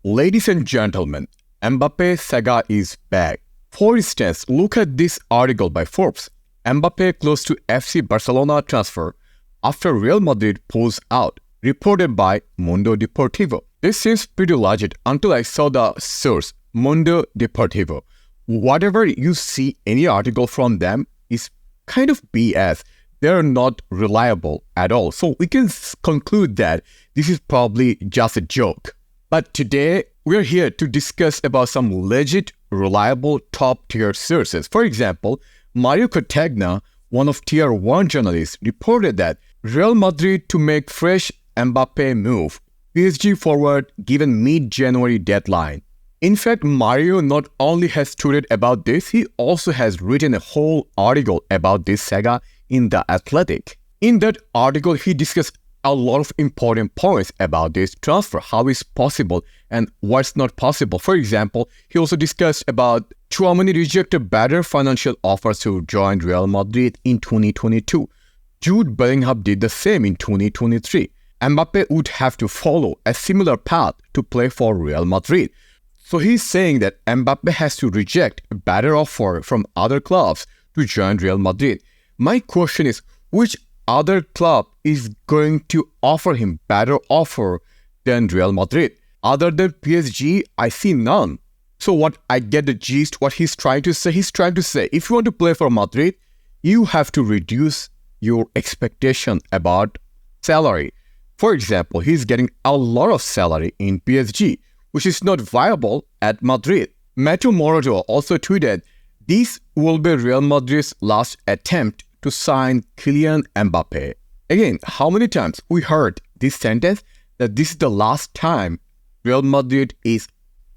Ladies and gentlemen, Mbappe saga is back. For instance, look at this article by Forbes. Mbappe close to FC Barcelona transfer after Real Madrid pulls out, reported by Mundo Deportivo. This seems pretty legit until I saw the source, Mundo Deportivo. Whatever you see any article from them is kind of BS. They're not reliable at all. So we can conclude that this is probably just a joke. But today, we're here to discuss about some legit, reliable, top-tier sources. For example, Mario Cotagna, one of Tier 1 journalists, reported that Real Madrid to make fresh Mbappe move. PSG forward given mid-January deadline. In fact, Mario not only has tweeted about this, he also has written a whole article about this saga in The Athletic. In that article, he discussed a lot of important points about this transfer, how it's possible and what's not possible. For example, he also discussed about Tchouaméni rejected better financial offers to join Real Madrid in 2022. Jude Bellingham did the same in 2023. Mbappe would have to follow a similar path to play for Real Madrid. So he's saying that Mbappe has to reject a better offer from other clubs to join Real Madrid. My question is, which other club is going to offer him better offer than Real Madrid? Other than PSG, I see none. So what I get the gist, what he's trying to say, if you want to play for Madrid, you have to reduce your expectation about salary. For example, he's getting a lot of salary in PSG, which is not viable at Madrid. Mateo Morato also tweeted, this will be Real Madrid's last attempt to sign Kylian Mbappe. Again, how many times we heard this sentence that this is the last time Real Madrid is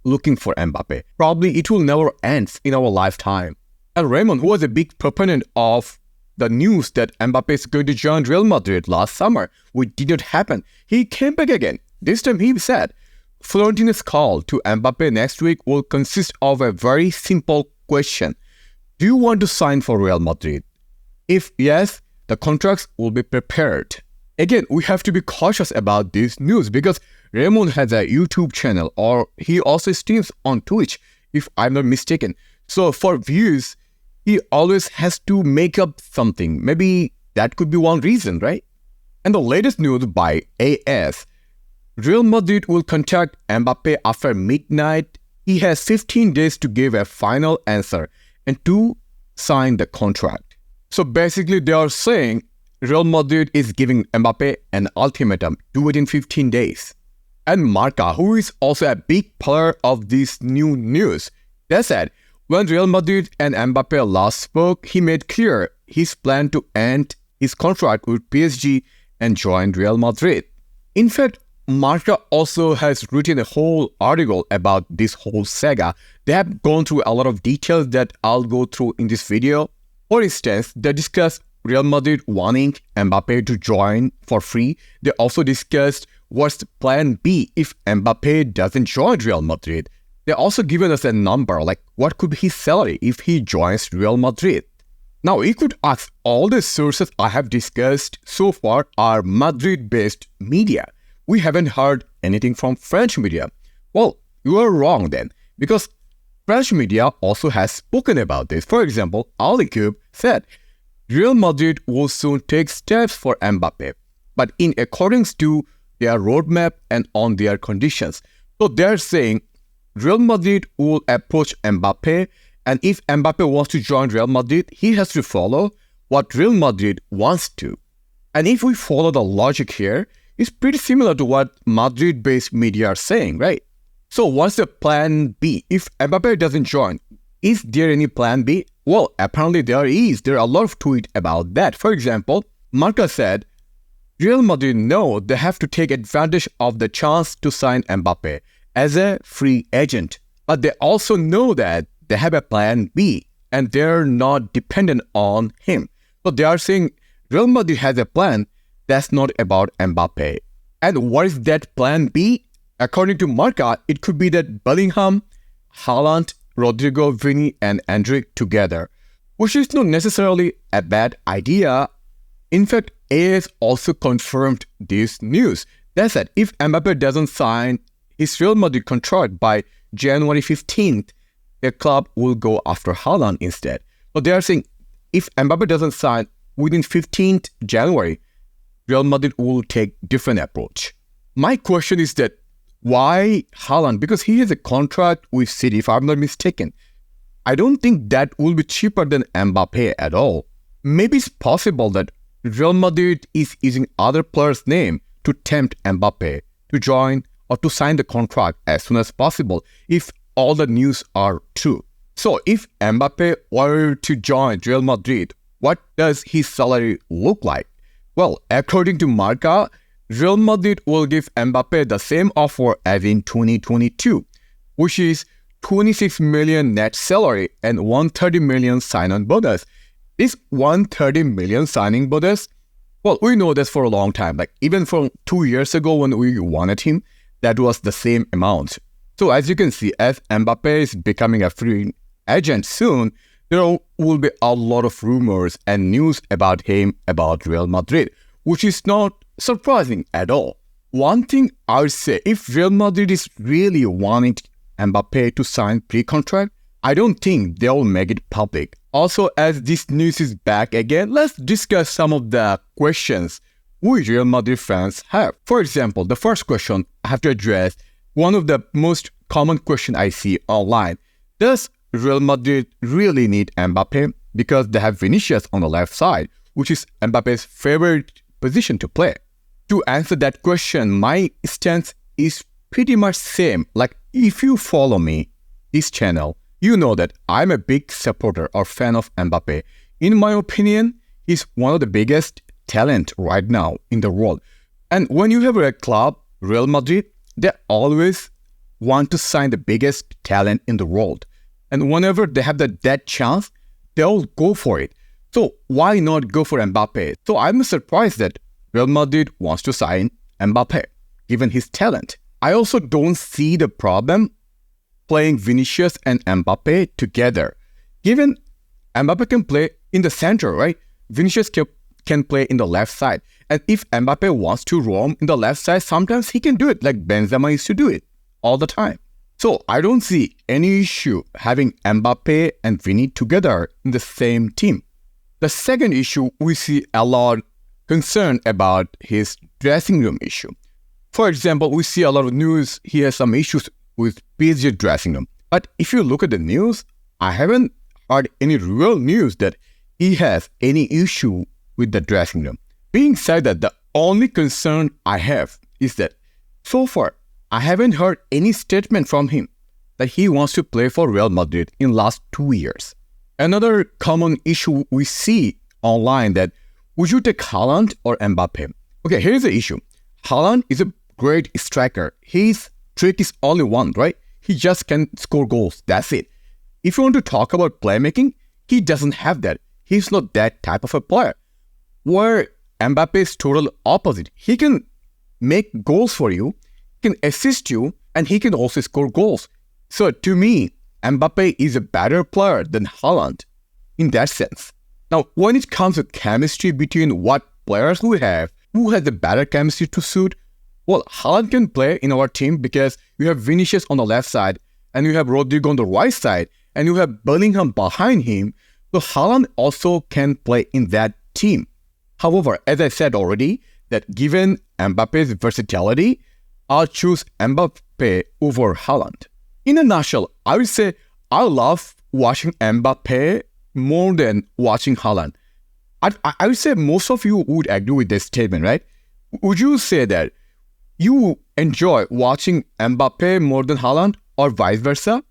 looking for Mbappe? Probably it will never end in our lifetime. And Raymond, who was a big proponent of the news that Mbappe is going to join Real Madrid last summer, which did not happen, he came back again. This time he said, Florentino's call to Mbappe next week will consist of a very simple question. Do you want to sign for Real Madrid? If yes, the contracts will be prepared. Again, we have to be cautious about this news because Raymond has a YouTube channel, or he also streams on Twitch, if I'm not mistaken. So for views, he always has to make up something. Maybe that could be one reason, right? And the latest news by AS, Real Madrid will contact Mbappe after midnight. He has 15 days to give a final answer and to sign the contract. So basically, they are saying Real Madrid is giving Mbappe an ultimatum, do it in 15 days. And Marca, who is also a big player of this new news, they said, when Real Madrid and Mbappe last spoke, he made clear his plan to end his contract with PSG and join Real Madrid. In fact, Marca also has written a whole article about this whole saga. They have gone through a lot of details that I'll go through in this video. For instance, they discussed Real Madrid wanting Mbappe to join for free. They also discussed what's plan B if Mbappe doesn't join Real Madrid. They also given us a number, like what could be his salary if he joins Real Madrid. Now, you could ask, all the sources I have discussed so far are Madrid-based media. We haven't heard anything from French media. Well, you are wrong then, because French media also has spoken about this. For example, Alicube said, Real Madrid will soon take steps for Mbappe, but in accordance to their roadmap and on their conditions. So they're saying Real Madrid will approach Mbappe, and if Mbappe wants to join Real Madrid, he has to follow what Real Madrid wants to. And if we follow the logic here, it's pretty similar to what Madrid-based media are saying, right? So what's the plan B? If Mbappe doesn't join, is there any plan B? Well, apparently there is. There are a lot of tweets about that. For example, Marca said, Real Madrid know they have to take advantage of the chance to sign Mbappe as a free agent. But they also know that they have a plan B and they're not dependent on him. So they are saying Real Madrid has a plan that's not about Mbappe. And what is that plan B? According to Marca, it could be that Bellingham, Haaland, Rodrigo, Vini, and Endrick together, which is not necessarily a bad idea. In fact, AS also confirmed this news. They said if Mbappe doesn't sign, his Real Madrid contract by January 15th, the club will go after Haaland instead. So they are saying if Mbappe doesn't sign within 15th January, Real Madrid will take different approach. My question is that why Haaland? Because he has a contract with City, if I'm not mistaken. I don't think that will be cheaper than Mbappe at all. Maybe it's possible that Real Madrid is using other players' name to tempt Mbappe to join or to sign the contract as soon as possible if all the news are true. So if Mbappe were to join Real Madrid, what does his salary look like? Well, according to Marca, Real Madrid will give Mbappe the same offer as in 2022, which is 26 million net salary and 130 million sign-on bonus. This 130 million signing bonus, well, we know this for a long time. Like even from 2 years ago when we wanted him, that was the same amount. So as you can see, as Mbappe is becoming a free agent soon, there will be a lot of rumors and news about him, about Real Madrid, which is not surprising at all. One thing I would say, if Real Madrid is really wanting Mbappe to sign pre-contract, I don't think they'll make it public. Also, as this news is back again, let's discuss some of the questions we Real Madrid fans have. For example, the first question I have to address, one of the most common question I see online. Does Real Madrid really need Mbappe? Because they have Vinicius on the left side, which is Mbappe's favorite position to play. To answer that question, my stance is pretty much same. Like if you follow me, this channel, you know that I'm a big supporter or fan of Mbappe. In my opinion, he's one of the biggest talent right now in the world. And when you have a club, Real Madrid, they always want to sign the biggest talent in the world. And whenever they have that chance, they'll go for it. So why not go for Mbappe? So I'm surprised that Real Madrid wants to sign Mbappe, given his talent. I also don't see the problem playing Vinicius and Mbappe together. Given Mbappe can play in the center, right? Vinicius can play in the left side. And if Mbappe wants to roam in the left side, sometimes he can do it like Benzema used to do it all the time. So I don't see any issue having Mbappe and Vini together in the same team. The second issue, we see a lot concern about his dressing room issue. For example, we see a lot of news, he has some issues with PSG dressing room. But if you look at the news, I haven't heard any real news that he has any issue with the dressing room. Being said that, the only concern I have is that so far, I haven't heard any statement from him that he wants to play for Real Madrid in last 2 years. Another common issue we see online that would you take Haaland or Mbappe? Okay, here's the issue. Haaland is a great striker. His trick is only one, right? He just can score goals. That's it. If you want to talk about playmaking, he doesn't have that. He's not that type of a player. Where Mbappe is total opposite. He can make goals for you, can assist you, and he can also score goals. So to me, Mbappe is a better player than Haaland in that sense. Now, when it comes to chemistry between what players we have, who has the better chemistry to suit? Well, Haaland can play in our team because you have Vinicius on the left side, and you have Rodrigo on the right side, and you have Bellingham behind him. So Haaland also can play in that team. However, as I said already, that given Mbappe's versatility, I'll choose Mbappe over Haaland. In a nutshell, I would say I love watching Mbappe more than watching Haaland. I would say most of you would agree with this statement, right? Would you say that you enjoy watching Mbappe more than Haaland or vice versa?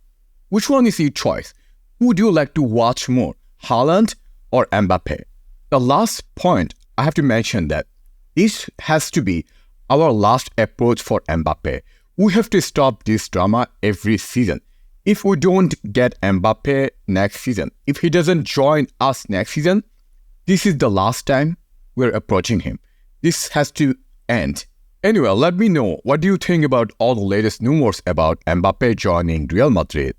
Which one is your choice? Who would you like to watch more, Haaland or Mbappe? The last point I have to mention that this has to be our last approach for Mbappe. We have to stop this drama every season. If we don't get Mbappe next season, if he doesn't join us next season, this is the last time we're approaching him. This has to end. Anyway, let me know what do you think about all the latest rumors about Mbappe joining Real Madrid.